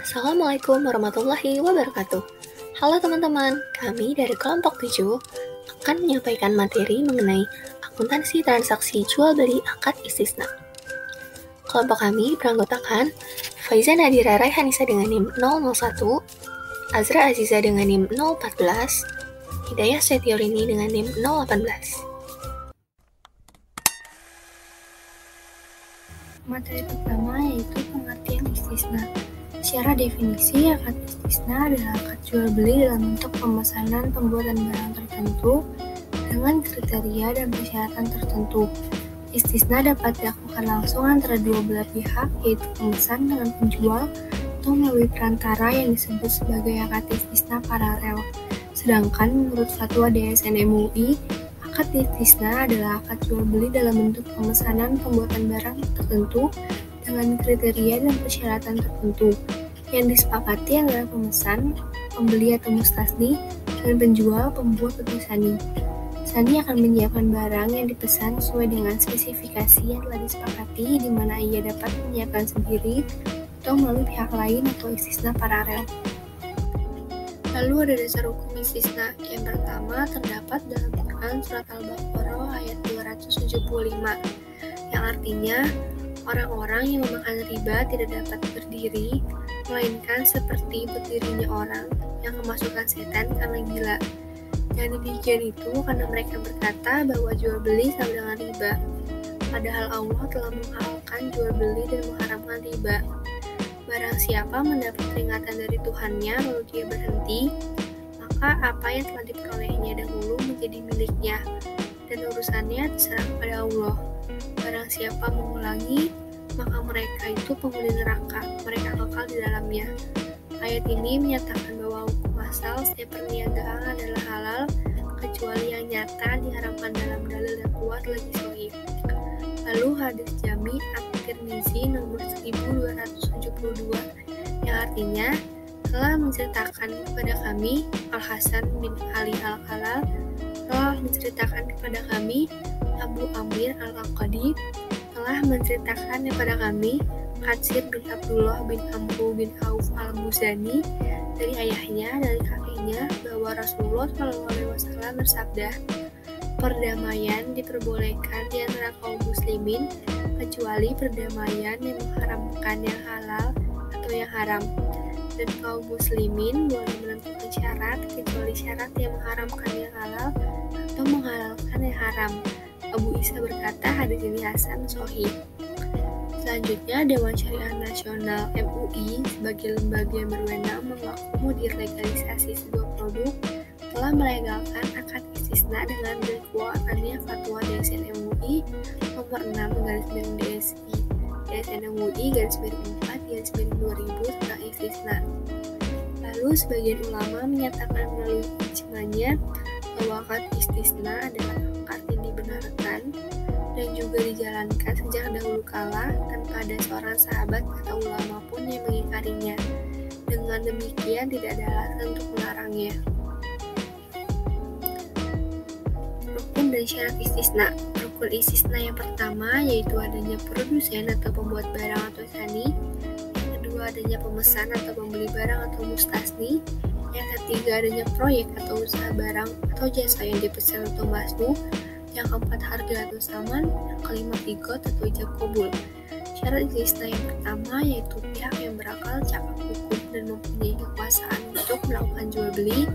Assalamualaikum warahmatullahi wabarakatuh. Halo teman-teman, kami dari kelompok 7 akan menyampaikan materi mengenai akuntansi transaksi jual beli akad istisna. Kelompok kami beranggotakan Faiza Nadira Raihanisa dengan NIM 001, Azra Aziza dengan NIM 014, Hidayah Setiorini dengan NIM 018. Materi pertama yaitu pengertian istisna. Secara definisi, akad istisna adalah akad jual beli dalam bentuk pemesanan pembuatan barang tertentu dengan kriteria dan persyaratan tertentu. Istisna dapat dilakukan langsung antara dua belah pihak, yaitu pemesan dengan penjual, atau melalui perantara yang disebut sebagai akad istisna paralel. Sedangkan menurut fatwa DSN MUI, akad istisna adalah akad jual beli dalam bentuk pemesanan pembuatan barang tertentu dengan kriteria dan persyaratan tertentu. Yang disepakati adalah pemesan, pembeli atau mustasni, dan penjual, pembuat atau sani. Sani akan menyiapkan barang yang dipesan sesuai dengan spesifikasi yang telah disepakati, di mana ia dapat menyiapkan sendiri atau melalui pihak lain atau istisna paralel. Lalu ada dasar hukum istisna. Yang pertama terdapat dalam Quran Surat Al-Baqarah ayat 275, yang artinya orang-orang yang memakan riba tidak dapat berdiri, melainkan seperti berdirinya orang yang kemasukan setan karena gila. Dan demikian itu karena mereka berkata bahwa jual beli sama dengan riba, padahal Allah telah menghalalkan jual beli dan mengharamkan riba. Barang siapa mendapat peringatan dari Tuhannya lalu dia berhenti, maka apa yang telah diperolehnya dahulu menjadi miliknya, dan urusannya terserah kepada Allah. Barang siapa mengulangi, maka mereka itu penghuni neraka, mereka kekal di dalamnya. Ayat ini menyatakan bahwa hukum asal setiap perniagaan adalah halal, kecuali yang nyata diharamkan dalam dalil yang kuat lagi sahih. Lalu hadis Jami At-Tirmizi nomor 1272, yang artinya telah menceritakan kepada kami Al-Hasan bin Ali Al-Kalal, telah menceritakan kepada kami Abu Amir Al-Aqadi, telah menceritakan kepada kami Qatsir bin Abdullah bin Amru bin Auf Al-Muzani dari ayahnya, dari kakeknya, bahwa Rasulullah SAW bersabda, perdamaian diperbolehkan di antara kaum muslimin kecuali perdamaian yang mengharamkan yang halal atau yang haram, dan kaum muslimin boleh menentukan syarat kecuali syarat yang mengharamkan yang halal atau menghalalkan yang haram. Abu Isa berkata hadis ini hasan sahih. Selanjutnya, Dewan Syariah Nasional MUI sebagai lembaga yang berwenang mengakomodir legalisasi sebuah produk telah melegalkan akad istisna dengan dikeluarkannya fatwa DSN MUI nomor 6/DSI DSN MUI /4/2000 tentang istisna. Lalu sebagian ulama menyatakan melalui ijma'nya bahwa akad istisna adalah akad yang dibenarkan dan juga dijalankan sejak dahulu kala tanpa ada seorang sahabat atau ulama pun yang mengingkarinya. Dengan demikian tidak ada alasan untuk melarangnya. Rukun dan syarat istisna. Rukun istisna yang pertama yaitu adanya produsen atau pembuat barang atau sani. Yang kedua adanya pemesan atau pembeli barang atau mustasni. Yang ketiga adanya proyek atau usaha barang atau jasa yang dipesan atau masnu. Yang keempat harga atau saman. Yang kelima figot atau ijab qabul. Syarat istisna yang pertama yaitu pihak yang berakal cakap hukum dan mempunyai kekuasaan untuk melakukan jual beli.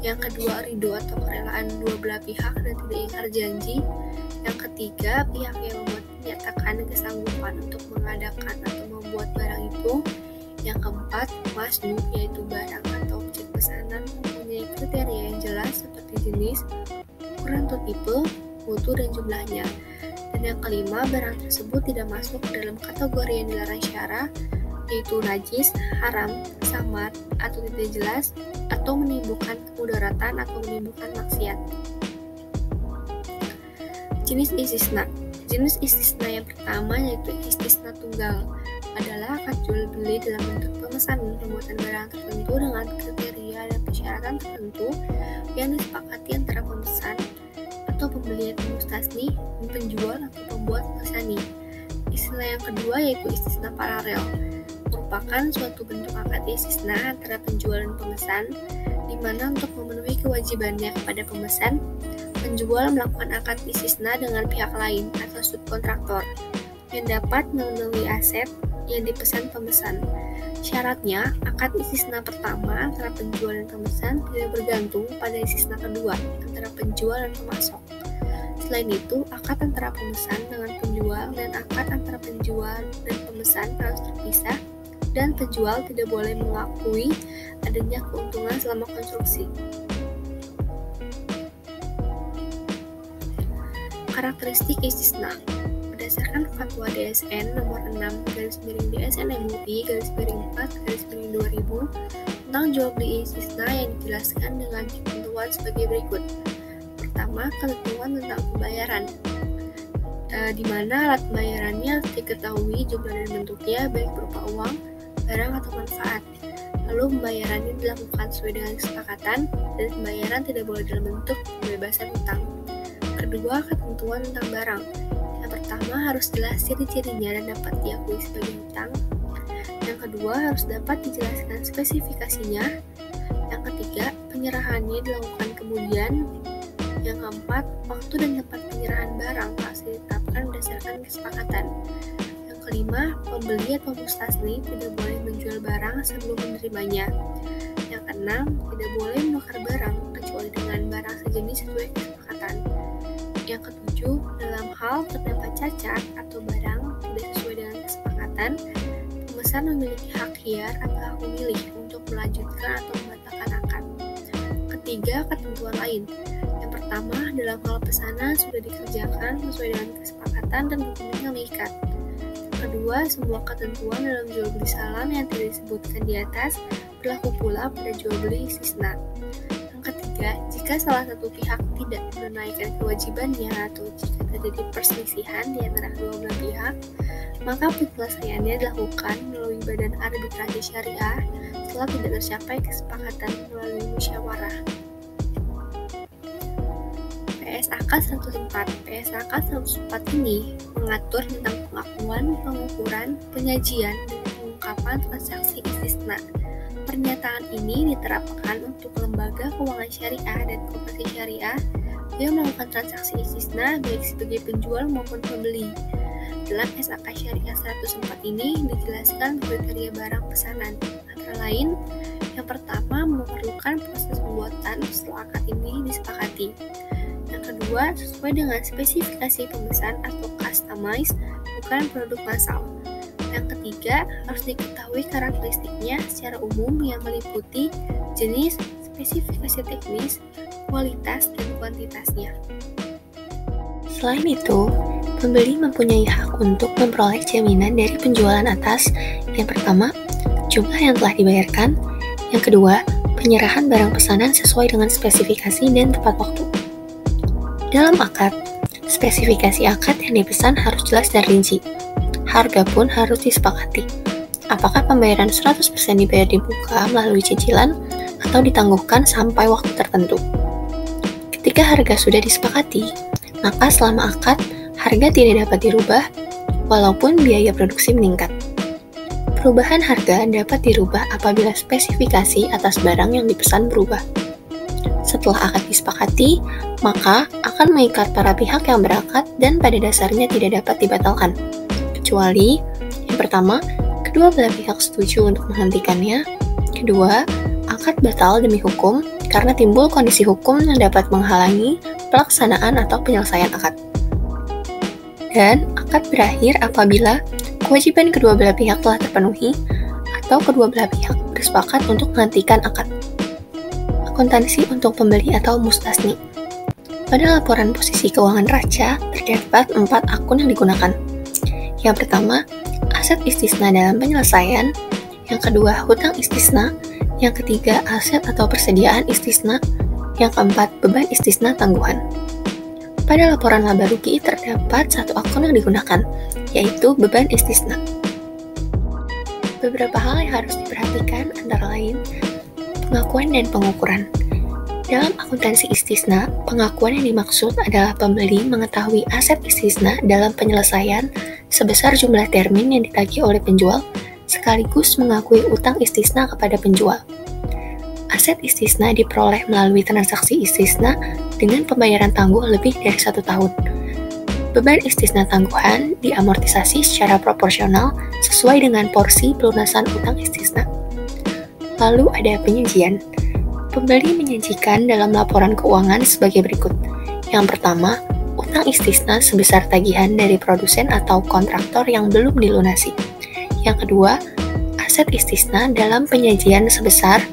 Yang kedua, ridho atau kerelaan dua belah pihak dan tidak ingkar janji. Yang ketiga, pihak yang menyatakan kesanggupan untuk mengadakan atau membuat barang itu. Yang keempat, masnu, yaitu barang atau objek pesanan mempunyai kriteria yang jelas seperti jenis, ukuran atau tipe, mutu, dan jumlahnya. Dan yang kelima, barang tersebut tidak masuk ke dalam kategori yang dilarang syara, yaitu najis, haram, samar, atau tidak jelas, atau menimbulkan kemudaratan atau menimbulkan maksiat. Jenis istisna. Jenis istisna yang pertama yaitu istisna tunggal, adalah akad jual beli dalam bentuk pemesanan pembuatan barang tertentu dengan kriteria dan persyaratan tertentu yang disepakati antara pemesan atau pembeli atau mustasni dan penjual atau pembuat atau sani. Istilah yang kedua yaitu istisna paralel. merupakan suatu bentuk akad istisna antara penjual dan pemesan, di mana untuk memenuhi kewajibannya kepada pemesan, penjual melakukan akad istisna dengan pihak lain atau subkontraktor yang dapat memenuhi aset yang dipesan pemesan. Syaratnya, akad istisna pertama antara penjual dan pemesan tidak bergantung pada istisna kedua antara penjual dan pemasok. Selain itu, akad antara pemesan dengan penjual dan akad antara penjual dan pemesan harus terpisah, dan penjual tidak boleh mengakui adanya keuntungan selama konstruksi. Karakteristik istisna berdasarkan Fatwa DSN nomor 6/DSN MUI /4/2000 tentang jual beli istisna yang dijelaskan dengan ketentuan sebagai berikut. Pertama, ketentuan tentang pembayaran, di mana alat pembayarannya diketahui jumlah dan bentuknya baik berupa uang, barang atau manfaat. Lalu pembayarannya dilakukan sesuai dengan kesepakatan dan pembayaran tidak boleh dalam bentuk pembebasan hutang. Kedua, ketentuan tentang barang. Yang pertama, harus jelas ciri-cirinya dan dapat diakui sebagai hutang. Yang kedua, harus dapat dijelaskan spesifikasinya. Yang ketiga, penyerahannya dilakukan kemudian. Yang keempat, waktu dan tempat penyerahan barang harus ditetapkan berdasarkan kesepakatan. Yang kelima, pembeli atau mustasni tidak boleh menjual barang sebelum menerimanya. Yang keenam, tidak boleh menukar barang kecuali dengan barang sejenis sesuai kesepakatan. Yang ketujuh, dalam hal terdapat cacat atau barang tidak sesuai dengan kesepakatan, pemesan memiliki hak hiar atau hak memilih untuk melanjutkan atau membatalkan akad. Ketiga, ketentuan lain. Yang pertama, dalam hal pesanan sudah dikerjakan sesuai dengan kesepakatan dan dokumen yang mengikat. Kedua, semua ketentuan dalam jual beli salam yang tidak disebutkan di atas berlaku pula pada jual beli istisna. Yang ketiga, jika salah satu pihak tidak menunaikan kewajibannya atau jika terjadi perselisihan di antara kedua belah pihak, maka penyelesaiannya dilakukan melalui badan arbitrasi syariah setelah tidak tercapai kesepakatan melalui musyawarah. PSAK 104. PSAK 104 ini mengatur tentang pengakuan, pengukuran, penyajian, dan pengungkapan transaksi istisna. Pernyataan ini diterapkan untuk lembaga keuangan syariah dan koperasi syariah yang melakukan transaksi istisna baik sebagai penjual maupun pembeli. Dalam SAK Syariah 104 ini dijelaskan kriteria barang pesanan, antara lain, yang pertama memerlukan proses pembuatan setelah akad ini disepakati. Yang kedua, sesuai dengan spesifikasi pemesan atau customized, bukan produk massal. Yang ketiga, harus diketahui karakteristiknya secara umum yang meliputi jenis, spesifikasi teknis, kualitas, dan kuantitasnya. Selain itu, pembeli mempunyai hak untuk memperoleh jaminan dari penjualan atas. Yang pertama, jumlah yang telah dibayarkan. Yang kedua, penyerahan barang pesanan sesuai dengan spesifikasi dan tepat waktu. Dalam akad, spesifikasi akad yang dipesan harus jelas dan rinci. Harga pun harus disepakati. Apakah pembayaran 100% dibayar di muka melalui cicilan atau ditangguhkan sampai waktu tertentu. Ketika harga sudah disepakati, maka selama akad, harga tidak dapat dirubah walaupun biaya produksi meningkat. Perubahan harga dapat dirubah apabila spesifikasi atas barang yang dipesan berubah. Setelah akad disepakati, maka akan mengikat para pihak yang berakad dan pada dasarnya tidak dapat dibatalkan. Kecuali, yang pertama, kedua belah pihak setuju untuk menghentikannya. Kedua, akad batal demi hukum karena timbul kondisi hukum yang dapat menghalangi pelaksanaan atau penyelesaian akad. Dan akad berakhir apabila kewajiban kedua belah pihak telah terpenuhi atau kedua belah pihak bersepakat untuk menghentikan akad. Akuntansi untuk pembeli atau mustasni. Pada laporan posisi keuangan raca, terdapat 4 akun yang digunakan. Yang pertama, aset istisna dalam penyelesaian. Yang kedua, hutang istisna. Yang ketiga, aset atau persediaan istisna. Yang keempat, beban istisna tangguhan. Pada laporan laba rugi terdapat 1 akun yang digunakan, yaitu beban istisna. Beberapa hal yang harus diperhatikan antara lain pengakuan dan pengukuran. Dalam akuntansi istisna, pengakuan yang dimaksud adalah pembeli mengetahui aset istisna dalam penyelesaian sebesar jumlah termin yang ditagih oleh penjual sekaligus mengakui utang istisna kepada penjual. Aset istisna diperoleh melalui transaksi istisna dengan pembayaran tangguh lebih dari 1 tahun. Beban istisna tangguhan diamortisasi secara proporsional sesuai dengan porsi pelunasan utang istisna. Lalu ada penyajian. Pembeli menyajikan dalam laporan keuangan sebagai berikut. Yang pertama, utang istisna sebesar tagihan dari produsen atau kontraktor yang belum dilunasi. Yang kedua, aset istisna dalam penyajian sebesar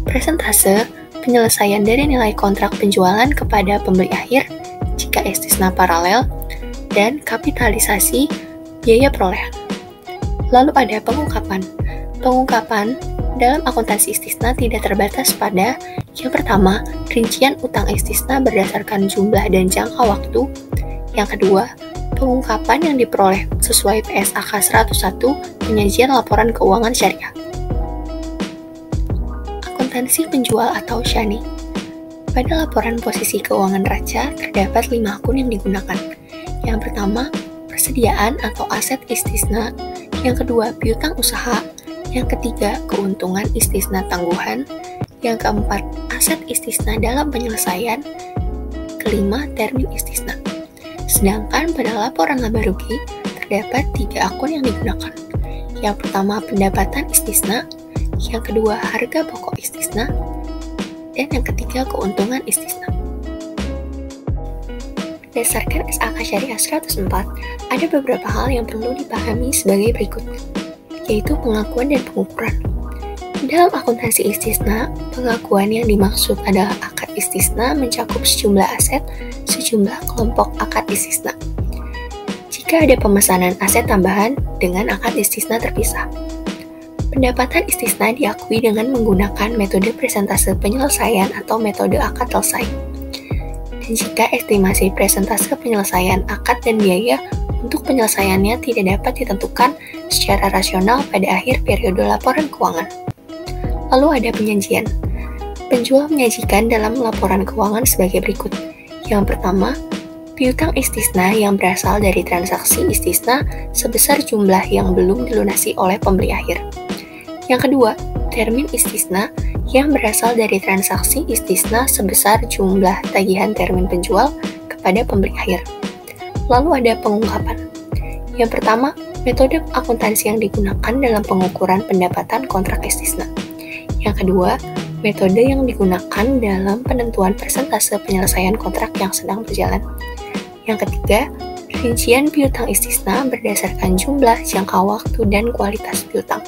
persentase penyelesaian dari nilai kontrak penjualan kepada pembeli akhir jika istisna paralel, dan kapitalisasi biaya perolehan. Lalu ada pengungkapan. Pengungkapan dalam akuntansi istisna tidak terbatas pada yang pertama, rincian utang istisna berdasarkan jumlah dan jangka waktu. Yang kedua, pengungkapan yang diperoleh sesuai PSAK 101 penyajian laporan keuangan syariah. Akuntansi penjual atau SHANI. Pada laporan posisi keuangan raja terdapat 5 akun yang digunakan. Yang pertama, persediaan atau aset istisna. Yang kedua, piutang usaha. Yang ketiga, keuntungan istisna tangguhan. Yang keempat, aset istisna dalam penyelesaian. Kelima, termin istisna. Sedangkan pada laporan laba rugi terdapat 3 akun yang digunakan. Yang pertama, pendapatan istisna. Yang kedua, harga pokok istisna. Dan yang ketiga, keuntungan istisna. Berdasarkan SAK Syariah 104, ada beberapa hal yang perlu dipahami sebagai berikut, yaitu pengakuan dan pengukuran. Dalam akuntansi istisna, pengakuan yang dimaksud adalah akad istisna mencakup sejumlah aset, sejumlah kelompok akad istisna. Jika ada pemesanan aset tambahan dengan akad istisna terpisah. Pendapatan istisna diakui dengan menggunakan metode presentase penyelesaian atau metode akad selesai. Dan jika estimasi presentase penyelesaian akad dan biaya untuk penyelesaiannya tidak dapat ditentukan secara rasional pada akhir periode laporan keuangan. Lalu ada penyajian. Penjual menyajikan dalam laporan keuangan sebagai berikut. Yang pertama, piutang istisna yang berasal dari transaksi istisna sebesar jumlah yang belum dilunasi oleh pembeli akhir. Yang kedua, termin istisna yang berasal dari transaksi istisna sebesar jumlah tagihan termin penjual kepada pembeli akhir. Lalu ada pengungkapan. Yang pertama, metode akuntansi yang digunakan dalam pengukuran pendapatan kontrak istisna. Yang kedua, metode yang digunakan dalam penentuan persentase penyelesaian kontrak yang sedang berjalan. Yang ketiga, rincian piutang istisna berdasarkan jumlah, jangka waktu, dan kualitas piutang.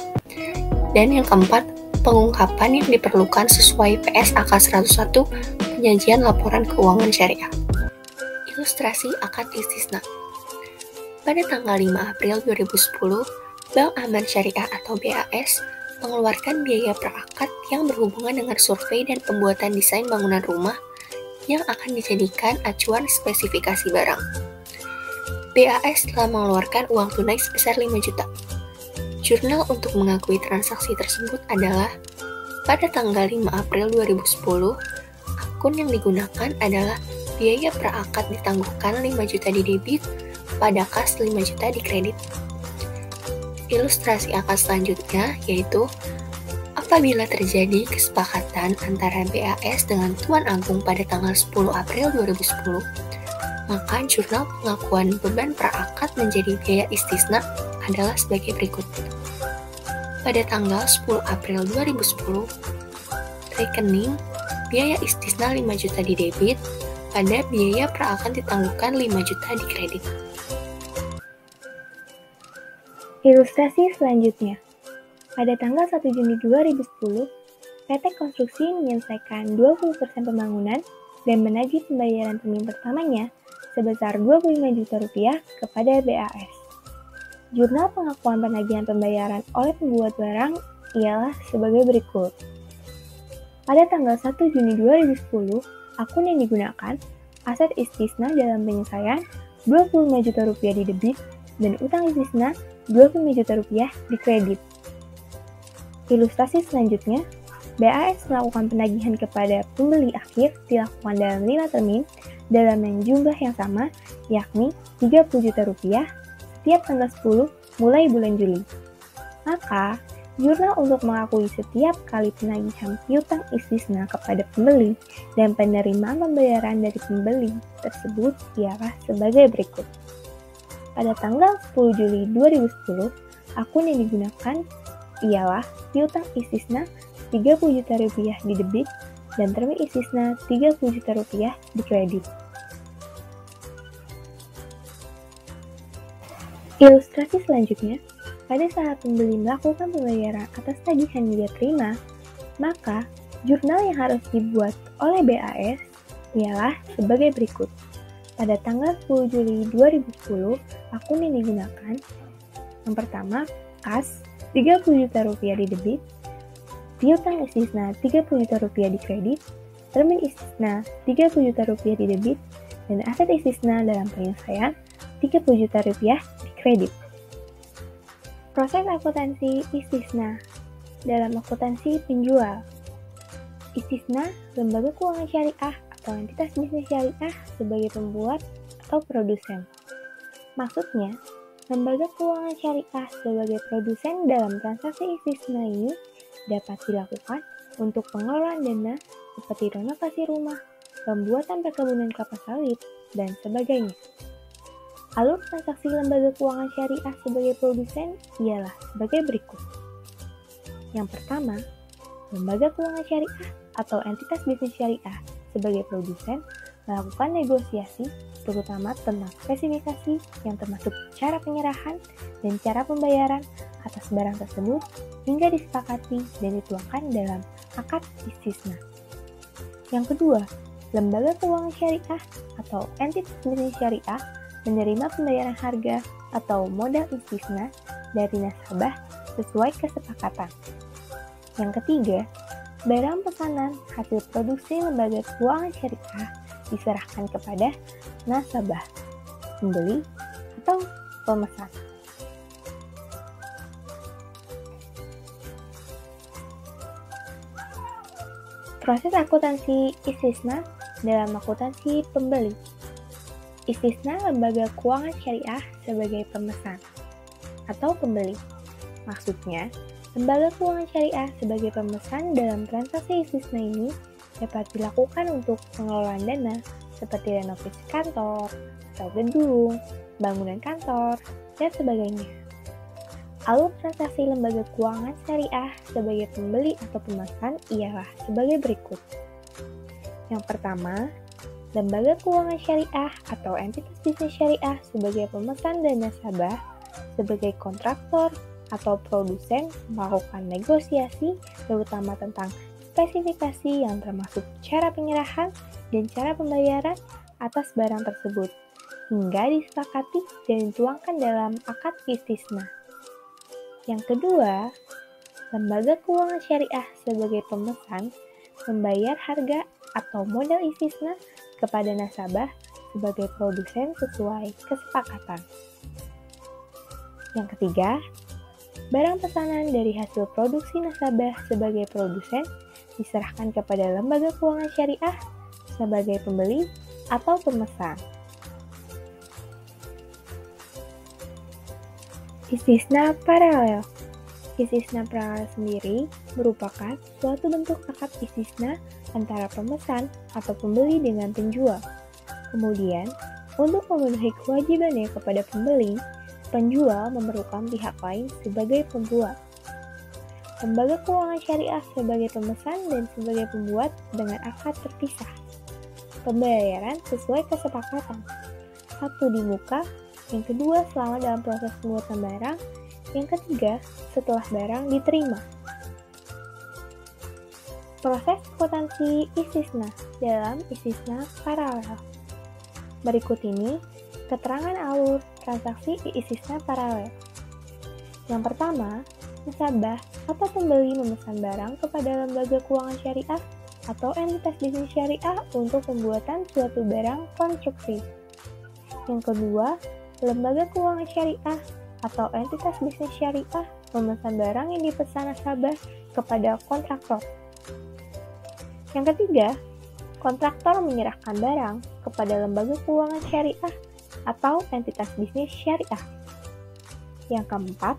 Dan yang keempat, pengungkapan yang diperlukan sesuai PSAK 101 penyajian laporan keuangan syariah. Ilustrasi akad istisna. Pada tanggal 5 April 2010, Bank Aman Syariah atau BAS mengeluarkan biaya per akad yang berhubungan dengan survei dan pembuatan desain bangunan rumah yang akan dijadikan acuan spesifikasi barang. BAS telah mengeluarkan uang tunai sebesar 5 juta. Jurnal untuk mengakui transaksi tersebut adalah pada tanggal 5 April 2010, akun yang digunakan adalah biaya per akad ditangguhkan 5 juta di debit, pada kas 5 juta di kredit. Ilustrasi akad selanjutnya yaitu apabila terjadi kesepakatan antara BAS dengan Tuan Agung pada tanggal 10 April 2010, maka jurnal pengakuan beban per akad menjadi biaya istisna adalah sebagai berikut. Pada tanggal 10 April 2010, rekening biaya istisna 5 juta di debit, pada biaya per akad ditangguhkan 5 juta di kredit. Ilustrasi selanjutnya. Pada tanggal 1 Juni 2010, PT Konstruksi menyelesaikan 20% pembangunan dan menagih pembayaran termin pertamanya sebesar Rp25 juta kepada BAS. Jurnal pengakuan penagihan pembayaran oleh pembuat barang ialah sebagai berikut. Pada tanggal 1 Juni 2010, akun yang digunakan aset istisna dalam penyelesaian Rp25 juta di debit dan utang istisna Rp25 juta di kredit. Ilustrasi selanjutnya, BAS melakukan penagihan kepada pembeli akhir dilakukan dalam 5 termin dalam jumlah yang sama, yakni Rp30 juta setiap tanggal 10 mulai bulan Juli. Maka, jurnal untuk mengakui setiap kali penagihan piutang istisna kepada pembeli dan penerima pembayaran dari pembeli tersebut ialah sebagai berikut. Pada tanggal 10 Juli 2010, akun yang digunakan ialah piutang istisna Rp30 juta di debit dan termin istisna Rp30 juta di kredit. Ilustrasi selanjutnya, pada saat pembeli melakukan pembayaran atas tagihan yang dia terima, maka jurnal yang harus dibuat oleh BAS ialah sebagai berikut. Pada tanggal 10 Juli 2010, akun yang digunakan yang pertama, kas Rp30 juta di debit, piutang istisna Rp30 juta di kredit, termin istisna Rp30 juta di debit, dan aset istisna dalam penyelesaian Rp30 juta di kredit. Proses akuntansi istisna dalam akuntansi penjual. Istisna lembaga keuangan syariah atau entitas bisnis syariah sebagai pembuat atau produsen. Maksudnya, lembaga keuangan syariah sebagai produsen dalam transaksi istisna ini dapat dilakukan untuk pengelolaan dana seperti renovasi rumah, pembuatan perkebunan kelapa sawit, dan sebagainya. Alur transaksi lembaga keuangan syariah sebagai produsen ialah sebagai berikut. Yang pertama, lembaga keuangan syariah atau entitas bisnis syariah sebagai produsen melakukan negosiasi terutama tentang spesifikasi yang termasuk cara penyerahan dan cara pembayaran atas barang tersebut hingga disepakati dan dituangkan dalam akad istisna. Yang kedua, lembaga keuangan syariah atau entitas bisnis syariah menerima pembayaran harga atau modal istisna dari nasabah sesuai kesepakatan. Yang ketiga, barang pesanan hasil produksi lembaga keuangan syariah diserahkan kepada nasabah, pembeli, atau pemesan. Proses akuntansi istisna dalam akuntansi pembeli. Istisna lembaga keuangan syariah sebagai pemesan atau pembeli. Maksudnya, lembaga keuangan syariah sebagai pemesan dalam transaksi istisna ini dapat dilakukan untuk pengelolaan dana seperti renovasi kantor atau gedung, bangunan kantor, dan sebagainya. Alur transaksi lembaga keuangan syariah sebagai pembeli atau pemesan ialah sebagai berikut. Yang pertama, lembaga keuangan syariah atau entitas bisnis syariah sebagai pemesan dan nasabah sebagai kontraktor atau produsen melakukan negosiasi terutama tentang spesifikasi yang termasuk cara penyerahan dan cara pembayaran atas barang tersebut hingga disepakati dan dituangkan dalam akad istisna. Yang kedua, lembaga keuangan syariah sebagai pemesan membayar harga atau modal istisna kepada nasabah sebagai produsen sesuai kesepakatan. Yang ketiga, barang pesanan dari hasil produksi nasabah sebagai produsen diserahkan kepada lembaga keuangan syariah sebagai pembeli atau pemesan. Istisna paralel. Istisna paralel sendiri merupakan suatu bentuk akad istisna antara pemesan atau pembeli dengan penjual. Kemudian, untuk memenuhi kewajibannya kepada pembeli, penjual memerlukan pihak lain sebagai pembuat. Lembaga keuangan syariah sebagai pemesan dan sebagai pembuat dengan akad terpisah. Pembayaran sesuai kesepakatan. Satu di muka, yang kedua selama dalam proses pembuatan barang, yang ketiga setelah barang diterima. Proses akuntansi istisna dalam istisna paralel. Berikut ini keterangan alur transaksi istisna paralel. Yang pertama, nasabah atau pembeli memesan barang kepada lembaga keuangan syariah atau entitas bisnis syariah untuk pembuatan suatu barang konstruksi. Yang kedua, lembaga keuangan syariah atau entitas bisnis syariah memesan barang yang dipesan nasabah kepada kontraktor. Yang ketiga, kontraktor menyerahkan barang kepada lembaga keuangan syariah atau entitas bisnis syariah. Yang keempat,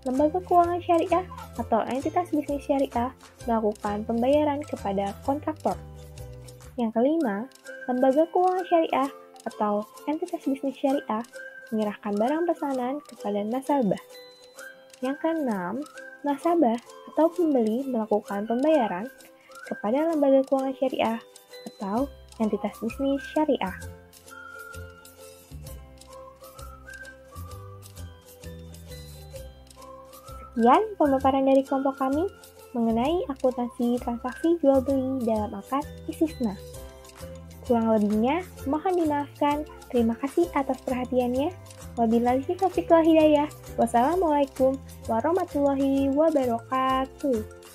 lembaga keuangan syariah atau entitas bisnis syariah melakukan pembayaran kepada kontraktor. Yang kelima, lembaga keuangan syariah atau entitas bisnis syariah menyerahkan barang pesanan kepada nasabah. Yang keenam, nasabah atau pembeli melakukan pembayaran kepada lembaga keuangan syariah atau entitas bisnis syariah. Sekian pemaparan dari kelompok kami mengenai akuntansi transaksi jual beli dalam akad istisna. Kurang lebihnya mohon dimaafkan. Terima kasih atas perhatiannya. Wabillahi taufiq wal hidayah. Wassalamualaikum warahmatullahi wabarakatuh.